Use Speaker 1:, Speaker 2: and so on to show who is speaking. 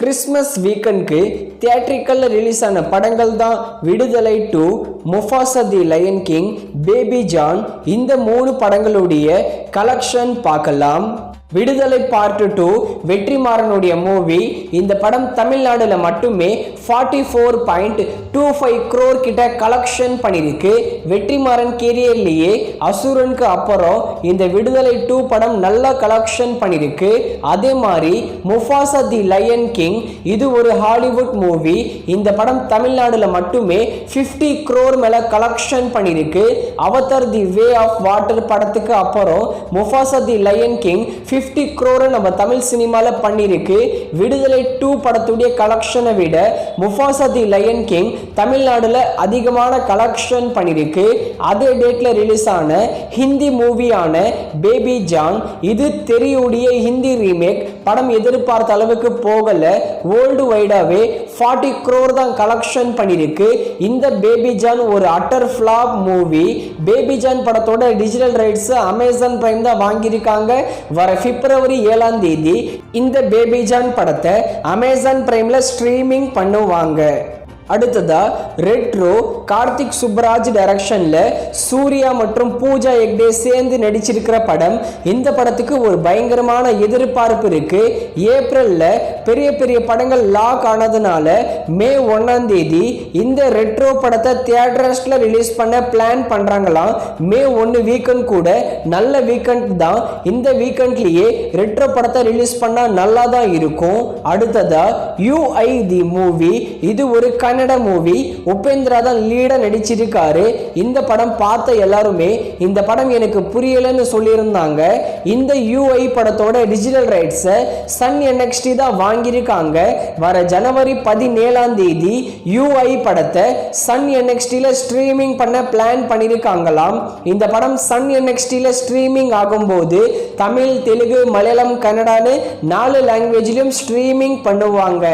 Speaker 1: Christmas வீக்கெண்டுக்கு தியேட்ரிக்கல்ல release ஆன படங்கள் தான் விடுதலை 2, Mufasa the lion king, baby John. இந்த 3 படங்களுடைய கலெக்ஷன் பார்க்கலாம். விடுதலை பார்ட் 2 வெற்றிமாறனுடைய மூவி. இந்த படம் தமிழ்நாடுல மட்டுமே 44.25 crore கிட்ட கலெக்ஷன் பண்ணிருக்கு. வெற்றிமாறன் கேரியர்லயே அசுரனுக்கு அப்புறம் இந்த விடுதலை 2 படம் நல்ல கலெக்ஷன் பண்ணிருக்கு. அதே மாதிரி முஃபாசா தி லயன் கிங் இது ஒரு ஹாலிவுட் மூவி. இந்த படம் தமிழ்நாடுல மட்டுமே 50 crore மேல கலெக்ஷன் பண்ணிருக்கு. Avatar the way of water படத்துக்கு அப்புறம் Mufasa the lion king 50 crore நம்ம தமிழ் சினிமால பண்ணிருக்கு. விடுதலை 2 படத்துடைய கலெக்ஷனை விட முஃபாசா தி லயன் கிங் தமிழ்நாடுல அதிகமான கலெக்ஷன் பண்ணிருக்கு. அதே டேட்ல ரிலீஸ் ஆன ஹிந்தி மூவியான பேபி ஜான் இது தெரியுடைய ஹிந்தி ரீமேக். படம் எதிர்பார்த்த அளவுக்கு போகல. வேர்ல்டு வைடாவே 40 crore தான் கலெக்ஷன் பண்ணிருக்கு. இந்த பேபி ஜான் ஒரு utter flop movie. Baby John படத்தோட டிஜிட்டல் ரைட்ஸ் அமேசான் பிரைம் தான் வாங்கியிருக்காங்க. வர பிப்ரவரி 7ஆம் தேதி இந்த பேபி ஜான் படத்தை அமேசான் பிரைம்ல ஸ்ட்ரீமிங் பண்ணுவாங்க. அடுத்ததா ரெட்ரோ கார்த்திக் சுப்ராஜ் டைரக்ஷன்ல சூர்யா மற்றும் பூஜா ஹெக்டே சேர்ந்து நடிச்சிருக்கிற படம். இந்த படத்துக்கு ஒரு பயங்கரமான எதிர்பார்ப்பு இருக்கு. ஏப்ரல்ல பெரிய பெரிய படங்கள் லாக் ஆனதுனால மே 1ஆம் தேதி இந்த ரெட்ரோ படத்தை தியேட்டர்ஸ்ல ரிலீஸ் பண்ண பிளான் பண்றாங்களாம். மே 1 வீக்கெண்ட் கூட நல்ல வீக்கெண்ட் தான். இந்த வீக்கெண்ட்லயே ரெட்ரோ படத்தை ரிலீஸ் பண்ணா நல்லா தான் இருக்கும். அடுத்ததா யூஐ தி மூவி இது ஒரு கன்னட மூவி. உபேந்திரா தான் லீடா நடிச்சிருக்காரு. இந்த படம் பார்த்த எல்லாருமே இந்த படம் எனக்கு புரியலன்னு சொல்லியிருந்தாங்க. இந்த யூஐ படத்தோட டிஜிட்டல் ரைட்ஸ் சன் NXT தான் வாங்கியிருக்காங்க. வர ஜனவரி 17ஆம் தேதி யூஐ படத்தை சன் NXTல ஸ்ட்ரீமிங் பண்ண பிளான் பண்ணியிருக்காங்களாம். இந்த படம் சன் NXTல ஸ்ட்ரீமிங் ஆகும்போது தமிழ், தெலுங்கு, மலையாளம், கன்னடான்னு 4 லாங்குவேஜ்லயும் ஸ்ட்ரீமிங் பண்ணுவாங்க.